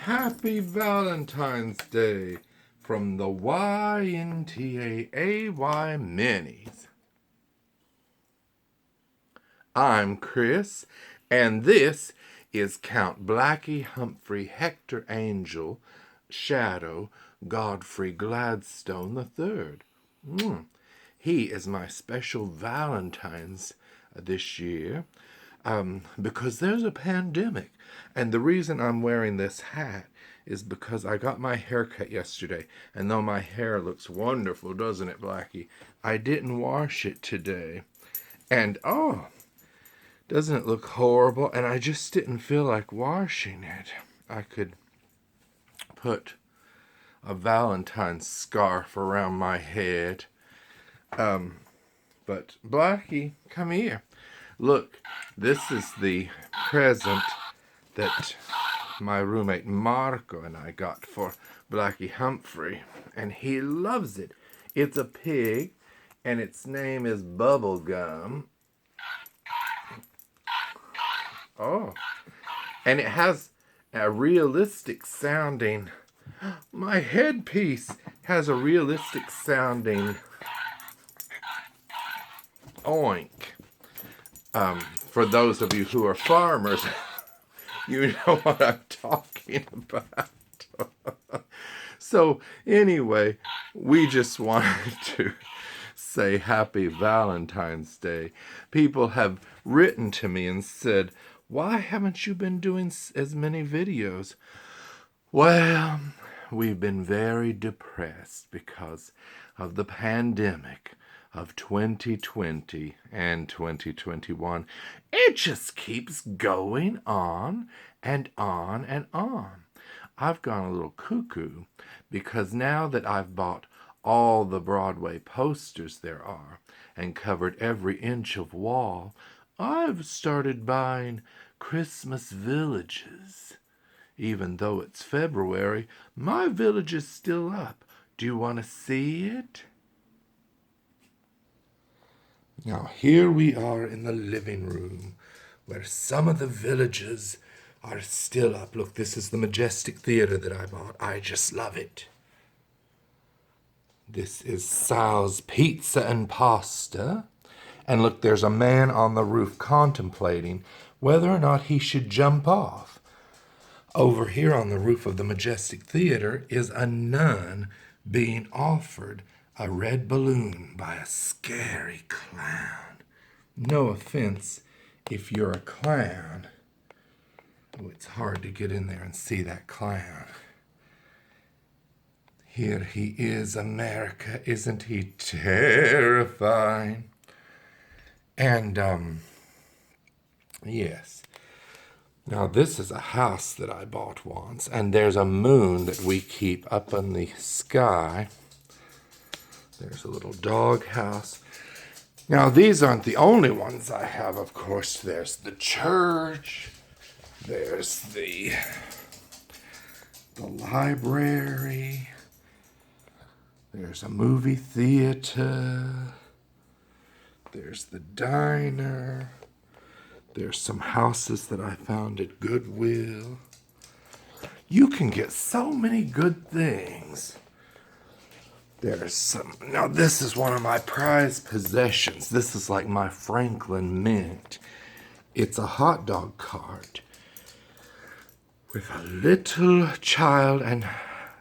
Happy Valentine's Day from the YNTAAY Minis. I'm Chris, and this is Count Blackie Humphrey Hector Angel Shadow Godfrey Gladstone III. He is my special Valentine's this year because there's a pandemic. And the reason I'm wearing this hat is because I got my hair cut yesterday. And though my hair looks wonderful, doesn't it, Blackie? I didn't wash it today. And doesn't it look horrible? And I just didn't feel like washing it. I could put a Valentine's scarf around my head. But Blackie, come here. Look, this is the present that my roommate Marco and I got for Blackie Humphrey, and he loves it. It's a pig, and its name is Bubblegum. Oh, and it has a realistic sounding, my headpiece has a realistic sounding oink. For those of you who are farmers, you know what I'm talking about. So anyway, we just wanted to say Happy Valentine's Day. People have written to me and said, why haven't you been doing as many videos? Well, we've been very depressed because of the pandemic of 2020 and 2021. It just keeps going on and on and on. I've gone a little cuckoo because now that I've bought all the Broadway posters there are and covered every inch of wall, I've started buying Christmas villages. Even though it's February, my village is still up. Do you want to see it? Now here we are in the living room where some of the villages are still up. Look, this is the Majestic Theater that I bought. I just love it. This is Sal's Pizza and Pasta. And look, there's a man on the roof contemplating whether or not he should jump off. Over here on the roof of the Majestic Theater is a nun being offered a red balloon by a scary clown. No offense if you're a clown. Oh, it's hard to get in there and see that clown. Here he is, America. Isn't he terrifying? And, yes. Now, this is a house that I bought once, and there's a moon that we keep up in the sky. There's a little dog house. Now, these aren't the only ones I have, of course. There's the church. There's the library. There's a movie theater. There's the diner. There's some houses that I found at Goodwill. You can get so many good things. There's some. Now, this is one of my prized possessions. This is like my Franklin Mint. It's a hot dog cart with a little child and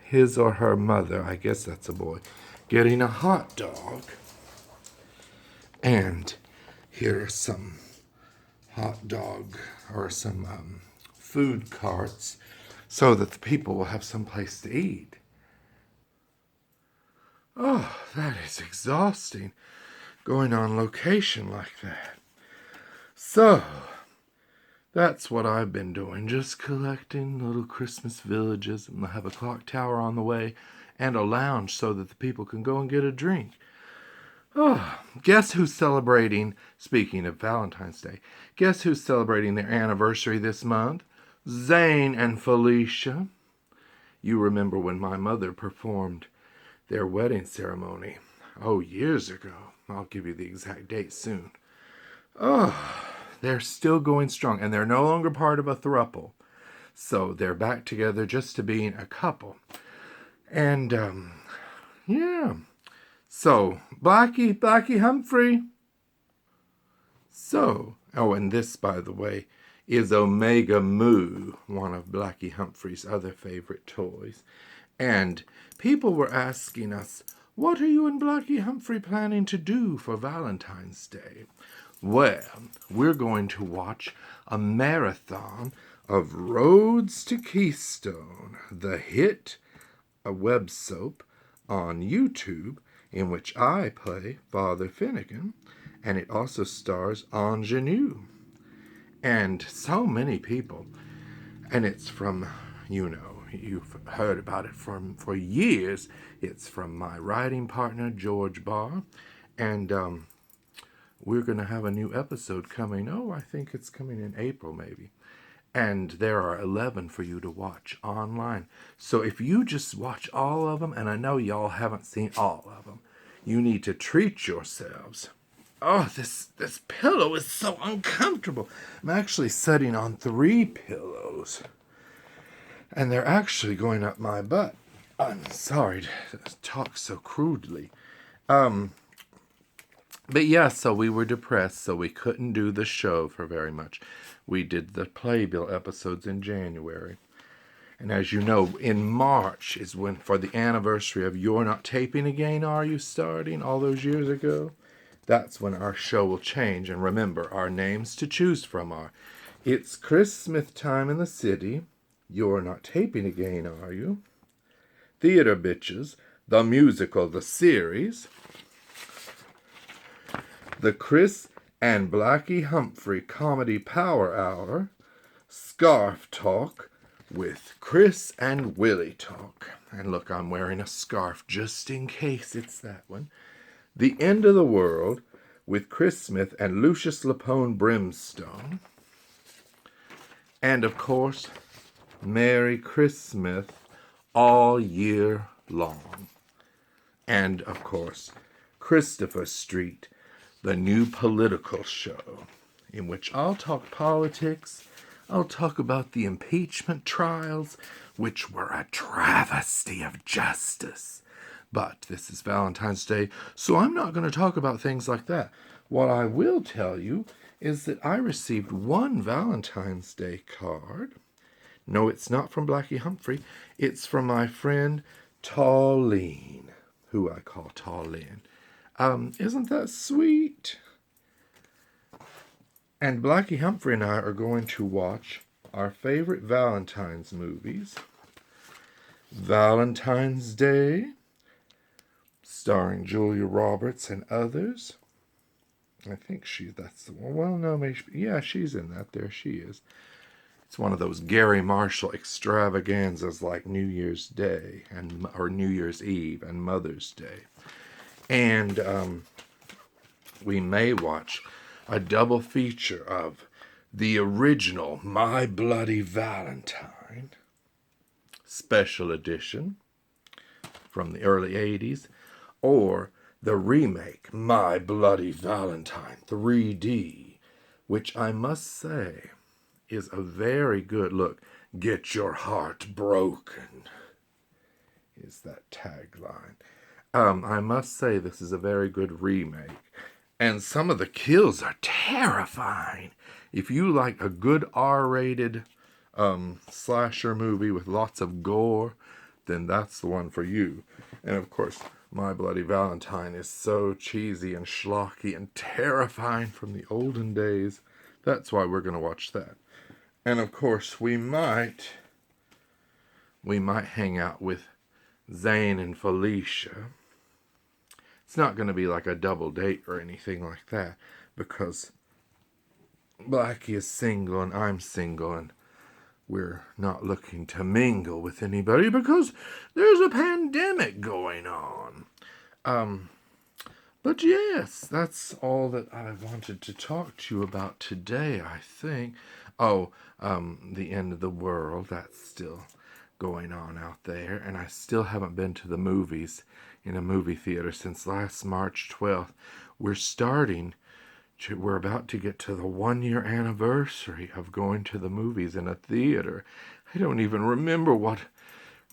his or her mother, I guess that's a boy, getting a hot dog. And here are some hot dog or some food carts so that the people will have some place to eat. Oh, that is exhausting, going on location like that. So, that's what I've been doing, just collecting little Christmas villages, and I have a clock tower on the way and a lounge so that the people can go and get a drink. Oh, guess who's celebrating, speaking of Valentine's Day, guess who's celebrating their anniversary this month? Zane and Felicia. You remember when my mother performed their wedding ceremony, years ago. I'll give you the exact date soon. They're still going strong, and they're no longer part of a throuple. So they're back together just to being a couple. And, yeah. So, Blackie Humphrey. So, oh, and this, by the way, is Omega Moo, one of Blackie Humphrey's other favorite toys. And people were asking us, what are you and Blackie Humphrey planning to do for Valentine's Day? Well, we're going to watch a marathon of Roads to Keystone, the hit, a web soap on YouTube in which I play Father Finnegan, and it also stars Ingenue. And so many people, and it's from, you've heard about it for years. It's from my writing partner, George Barr, and we're going to have a new episode coming. Oh, I think it's coming in April, maybe. And there are 11 for you to watch online. So if you just watch all of them, and I know y'all haven't seen all of them, you need to treat yourselves. Oh, this pillow is so uncomfortable. I'm actually sitting on 3 pillows. And they're actually going up my butt. I'm sorry to talk so crudely. But yeah, so we were depressed, so we couldn't do the show for very much. We did the Playbill episodes in January. And as you know, in March is when, for the anniversary of You're Not Taping Again, Are You starting all those years ago? That's when our show will change. And remember, our names to choose from are It's Chris Smith Time in the City, You're Not Taping Again, Are You? Theater Bitches, the musical, the series, the Chris and Blackie Humphrey Comedy Power Hour, Scarf Talk with Chris and Willie Talk. And look, I'm wearing a scarf just in case it's that one. The End of the World with Chris Smith and Lucius Lapone Brimstone. And of course, Merry Chris Smith all year long. And of course, Christopher Street, the new political show, in which I'll talk politics, I'll talk about the impeachment trials, which were a travesty of justice. But this is Valentine's Day, so I'm not going to talk about things like that. What I will tell you is that I received one Valentine's Day card. No, it's not from Blackie Humphrey. It's from my friend Tallene, who I call Tallene. Isn't that sweet? And Blackie Humphrey and I are going to watch our favorite Valentine's movies. Valentine's Day, starring Julia Roberts and others. I think that's the one. Well, no, maybe, yeah, she's in that. There she is. It's one of those Gary Marshall extravaganzas like New Year's Day or New Year's Eve and Mother's Day. And we may watch a double feature of the original My Bloody Valentine special edition from the early 80s, or the remake My Bloody Valentine 3D, which I must say is a very good look. Get your heart broken is that tagline. I must say this is a very good remake. And some of the kills are terrifying. If you like a good R-rated slasher movie with lots of gore, then that's the one for you. And of course, My Bloody Valentine is so cheesy and schlocky and terrifying from the olden days. That's why we're going to watch that. And of course, we might hang out with Zane and Felicia. It's not going to be like a double date or anything like that, because Blackie is single and I'm single, and we're not looking to mingle with anybody because there's a pandemic going on. But yes, that's all that I wanted to talk to you about today, I think. Oh, the end of the world, that's still going on out there, and I still haven't been to the movies in a movie theater since last March 12th. We're about to get to the 1-year anniversary of going to the movies in a theater. I don't even remember what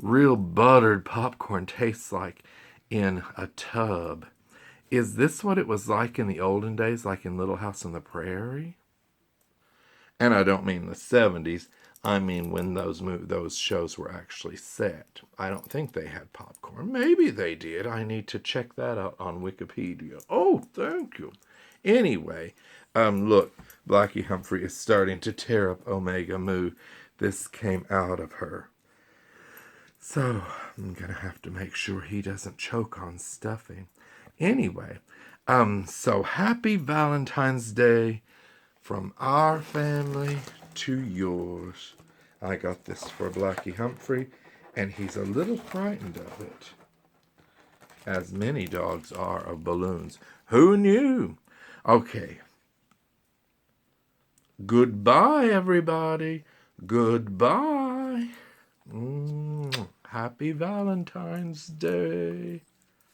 real buttered popcorn tastes like in a tub. Is this what it was like in the olden days, like in Little House on the Prairie? And I don't mean the 70s. I mean when those shows were actually set. I don't think they had popcorn. Maybe they did. I need to check that out on Wikipedia. Oh, thank you. Anyway, look, Blackie Humphrey is starting to tear up Omega Mu. This came out of her. So I'm going to have to make sure he doesn't choke on stuffing. Anyway, so happy Valentine's Day from our family to yours. I got this for Blackie Humphrey, and he's a little frightened of it, as many dogs are of balloons. Who knew? Okay. Goodbye, everybody. Goodbye. Happy Valentine's Day.